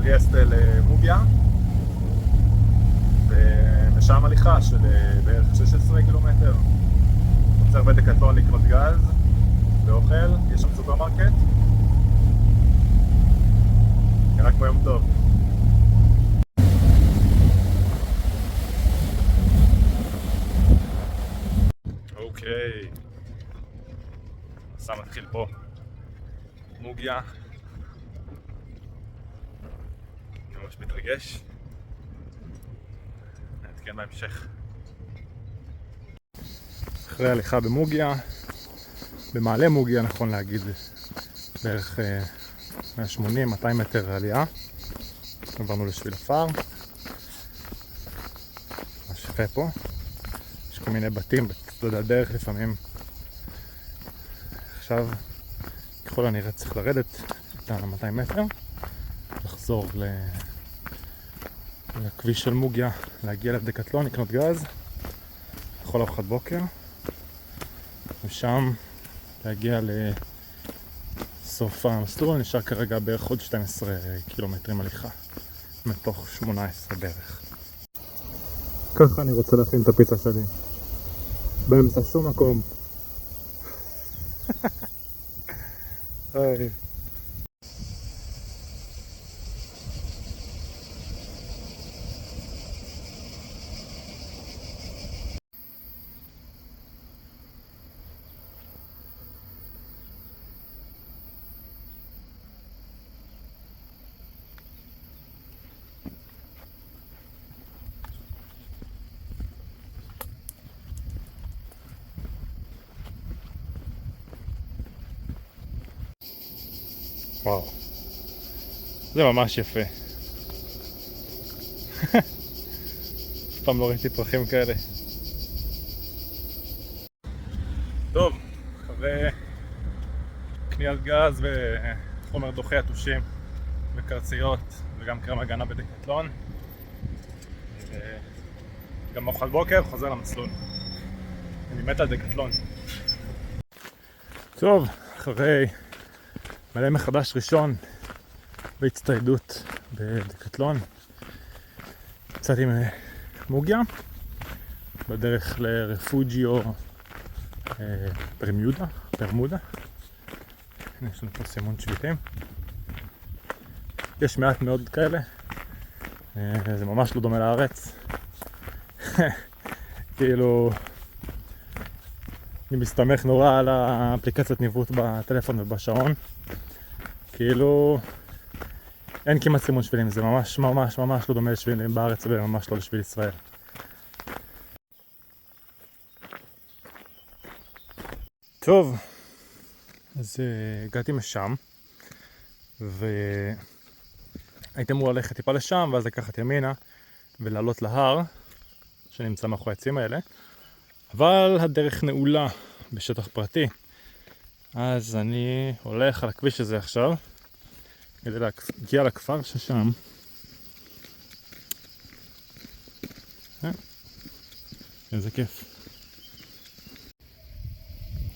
טריאסט למוגיה, ומשם הליכה של בערך 16 קילומטר. עוצר בדקתלון לקנות גז ואוכל, יש שם סופרמרקט. נראה כמו יום טוב. אוקיי, המסע מתחיל פה. מוגיה. אני ממש מתרגש. נעדכן בהמשך. אחרי הליכה במוגיה, במעלה מוגיה נכון להגיד, בערך 180-200 מטר עלייה. עברנו לשביל עפר. ממש יפה פה. יש כל מיני בתים בצד הדרך לפעמים. עכשיו ככל הנראה צריך לרדת את ה-200 מטר, לחזור לכביש של מוגיה, להגיע לדקתלון, לקנות גז, לאכול ארוחת בוקר, ושם להגיע לסוף המסלול. נשאר כרגע בערך עוד 12 קילומטרים הליכה, מתוך 18 בערך. ככה אני רוצה להכין את הפיצה שלי, באמצע שום מקום. היי. וואו, זה ממש יפה. אף פעם לא ראיתי פרחים כאלה. טוב, אחרי קניית גז וחומר דוחה יתושים וקרציות וגם קרם הגנה בדקתלון, גם אוכל בוקר, חוזר למסלול. אני מת על דקתלון. טוב, אחרי מלא מחדש ראשון בהצטיידות בדקתלון, יצאתי ממוגיה בדרך לרפוג'יו פרמודה. יש לנו פה סימון שביטים, יש מעט מאוד כאלה, זה ממש לא דומה לארץ. כאילו אני מסתמך נורא על האפליקציית ניווט בטלפון ובשעון, כאילו אין כמעט סימון שבילים, זה ממש ממש ממש לא דומה לשבילים בארץ וממש לא לשביל ישראל. טוב, אז הגעתי משם והייתי אמור ללכת טיפה לשם ואז לקחת ימינה ולעלות להר שנמצא מאחורי העצים האלה, אבל הדרך נעולה בשטח פרטי, אז אני הולך על הכביש הזה עכשיו כדי להגיע לכפר ששם. איזה כיף.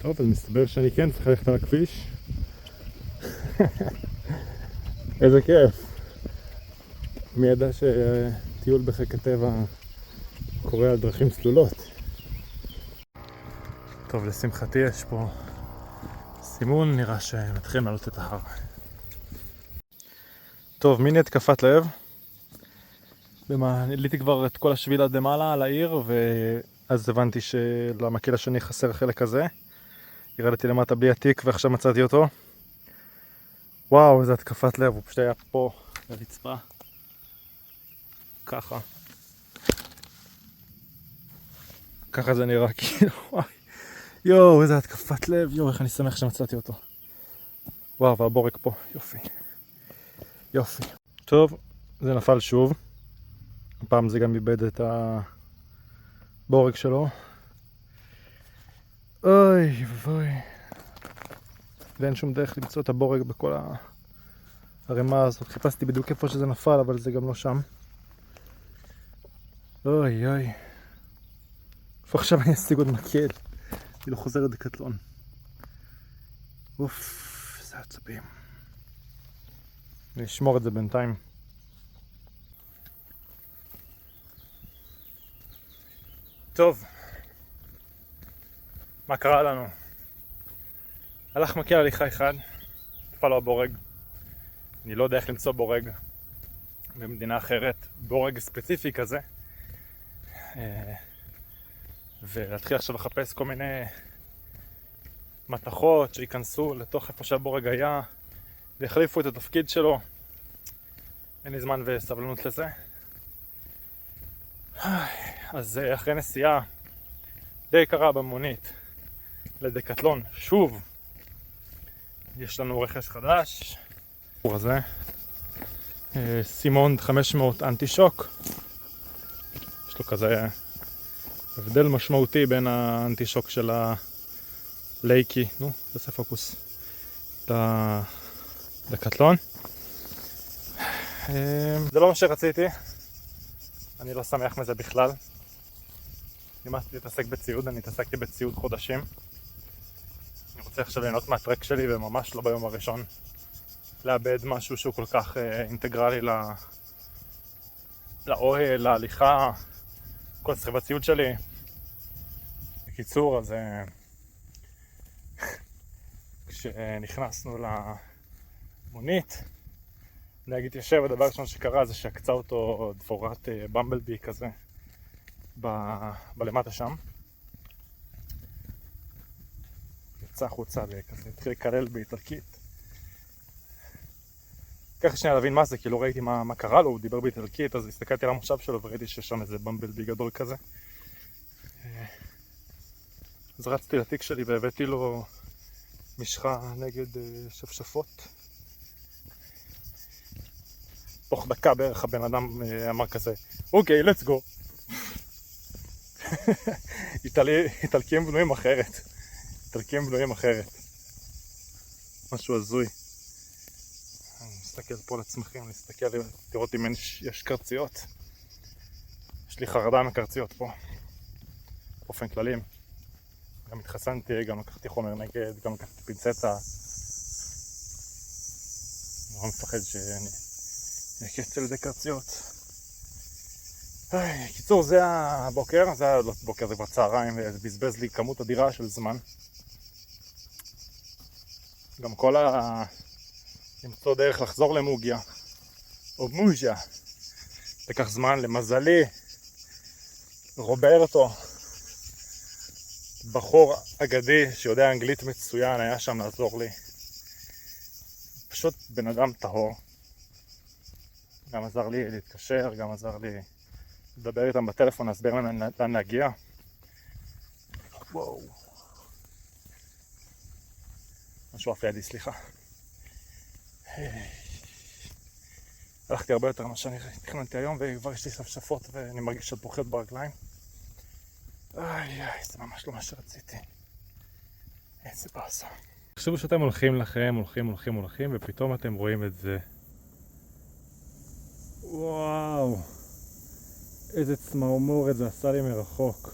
טוב, אז מסתבר שאני כן צריך ללכת על הכביש. איזה כיף. מי ידע שטיול בחיק הטבע קורה על דרכים סלולות. טוב, לשמחתי יש פה סימון, נראה שמתחילים לעלות את ההר. טוב, מיני התקפת לב. עליתי כבר את כל השביל עד למעלה על העיר, ואז הבנתי שלמקל השני חסר החלק הזה. ירדתי למטה בלי התיק ועכשיו מצאתי אותו. וואו, איזה התקפת לב, הוא פשוט היה פה ברצפה. ככה. ככה זה נראה, כאילו, וואי. יואו, איזה התקפת לב, יואו, איך אני שמח שמצאתי אותו. וואו, והבורק פה, יופי. יופי. טוב, זה נפל שוב. הפעם זה גם איבד את הבורק שלו. אוי ואוי. ואין שום דרך למצוא את הבורק בכל הרמה הזאת. חיפשתי בדיוק איפה שזה נפל, אבל זה גם לא שם. אוי אוי. איפה עכשיו אני אשיג עוד מקל? אני לא חוזר לדקתלון. אוף, איזה עצבים. אני אשמור את זה בינתיים טוב, מה קרה לנו? הלך מקל הליכה אחד, נפל לו הבורג. אני לא יודע איך למצוא בורג במדינה אחרת, בורג ספציפי כזה, ולהתחיל עכשיו לחפש כל מיני מתכות שיכנסו לתוך איפה שהבורג היה ויחליפו את התפקיד שלו. אין לי זמן וסבלנות לזה. אז אחרי נסיעה די קרה במונית לדקטלון, שוב יש לנו רכש חדש, הזה סימונד 500 אנטי שוק. יש לו כזה הבדל משמעותי בין האנטי שוק של הלייקי, תעשה פוקוס, לדקטלון. זה לא מה שרציתי, אני לא שמח מזה בכלל. נמאס לי להתעסק בציוד, אני התעסקתי בציוד חודשים. אני רוצה עכשיו ליהנות מהטרק שלי וממש לא ביום הראשון לאבד משהו שהוא כל כך אינטגרלי לאוהל, להליכה, כל סחב הציוד שלי. בקיצור, אז כשנכנסנו למונית, נהג התיישב, הדבר הראשון שקרה זה שעקצה אותו דבורת במבלבי כזה בלמטה שם. יצא החוצה וכזה התחיל לקלל באיטלקית. לקח שנייה להבין מה זה, כי לא ראיתי מה קרה לו, הוא דיבר באיטלקית, אז הסתכלתי על המושב שלו וראיתי ששם איזה במבלבי גדול כזה. אז רצתי לתיק שלי והבאתי לו משחה נגד שפשפות. תוך דקה בערך הבן אדם אמר כזה, אוקיי, let's go. איטלקים בנויים אחרת. איטלקים בנויים אחרת. משהו הזוי. אני מסתכל פה על הצמחים, להסתכל, לראות אם יש קרציות. יש לי חרדה מקרציות פה. באופן כללי. גם התחסנתי, גם לקחתי חומר נגד, גם לקחתי פינצטה. אני לא מפחד שאני אקץ על ידי קרציות. קיצור, זה הבוקר, זה לא בוקר, זה כבר צהריים, וזה בזבז לי כמות אדירה של זמן. גם כל למצוא דרך לחזור למוגיה, או מוג'ה, לקח זמן. למזלי, רוברטו, בחור אגדי שיודע אנגלית מצוין, היה שם לעזור לי. פשוט בן אדם טהור. גם עזר לי להתקשר, גם עזר לי לדבר איתם בטלפון, להסביר להם לאן להגיע. וואו. משהו אף לידי, סליחה. הלכתי הרבה יותר ממה שאני תכננתי היום, וכבר יש לי שפשפות ואני מרגיש שאת פוחד ברגליים. זה ממש לא מה שרציתי. איזה באסה. תחשבו שאתם הולכים לכם, הולכים, ופתאום אתם רואים את זה. וואו. איזה צמרמורת זה עשה לי מרחוק.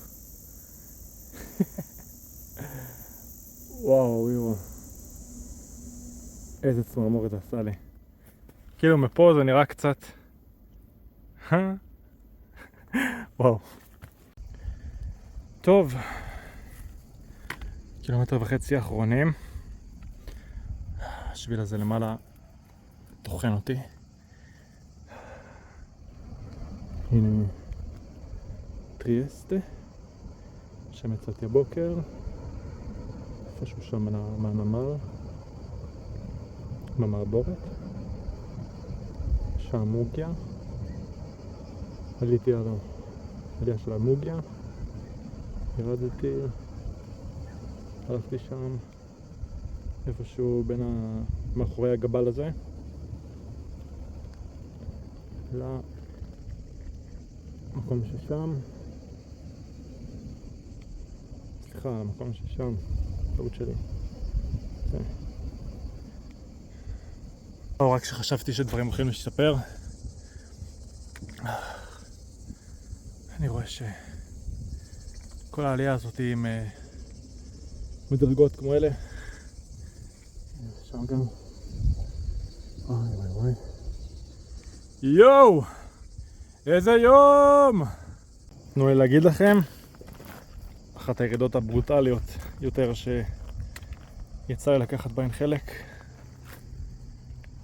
וואו. איזה צמרמורת זה עשה לי. כאילו מפה זה נראה קצת... וואו. טוב. 1.5 קילומטר אחרונים. השביל הזה למעלה טוחן אותי. הנה טריאסטה, שם יצאתי הבוקר, איפשהו שם מהנמל, במעבורת, שם מוגיה, עליתי על העלייה של המוגיה, ירדתי, הלכתי שם, איפשהו מאחורי הגבל הזה, מקום ששם, סליחה, המקום ששם, טעות שלי. רק שחשבתי שדברים הולכים להשתפר, אני רואה שכל העלייה הזאת עם מדרגות כמו אלה, שם גם, וואי. יואו! איזה יום! תנו לי להגיד לכם אחת הירידות הברוטליות יותר שיצא לי לקחת בהן חלק.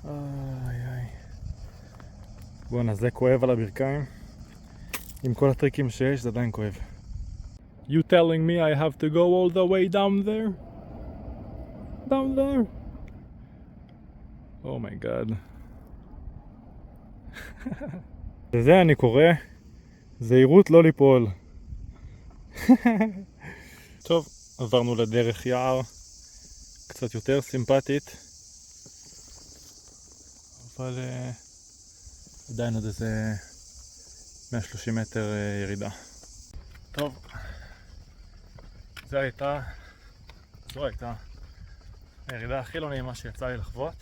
איי. בואנה, זה כואב על הברכיים. עם כל הטריקים שיש, זה עדיין כואב. You telling me I have to go all the way down there? Down there? Oh my god. לזה אני קורא זהירות לא ליפול. טוב, עברנו לדרך יער קצת יותר סימפטית, אבל עדיין עוד איזה 130 מטר ירידה. טוב, זו הייתה הירידה הכי לא נעימה שיצא לי לחוות.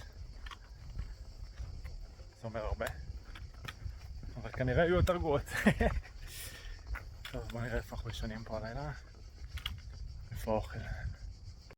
זה אומר הרבה, אבל כנראה היו יותר גרועות. טוב, בוא נראה איפה אנחנו ישנים פה הלילה. איפה האוכל?